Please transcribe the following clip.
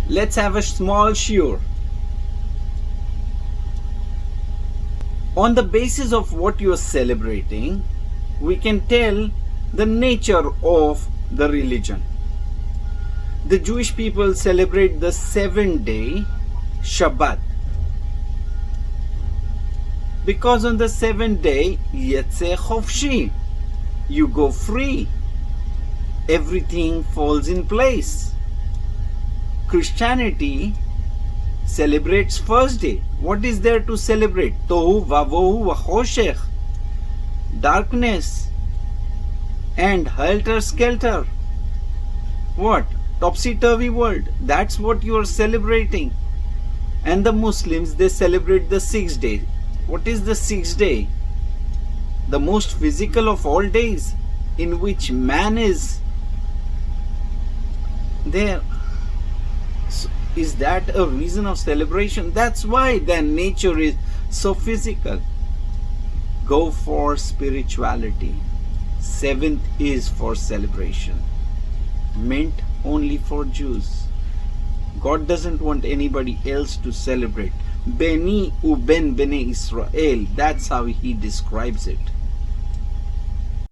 Let's have a small shiur. On the basis of what you are celebrating, we can tell the nature of the religion. The Jewish people celebrate the 7-day Shabbat. Because on the 7th day, Yetze Chofshi, you go free. Everything falls in place. Christianity celebrates first day. What is there to celebrate? Tohu vavohu vachoshech, darkness and helter skelter. What? Topsy-turvy world. That's what you are celebrating. And the Muslims, they celebrate the 6th day. What is the 6th day? The most physical of all days, in which man is there. So is that a reason of celebration? That's why their nature is so physical. Go for spirituality. 7th is for celebration, meant only for Jews. God doesn't want anybody else to celebrate. Beni uben bene Israel. That's how he describes it.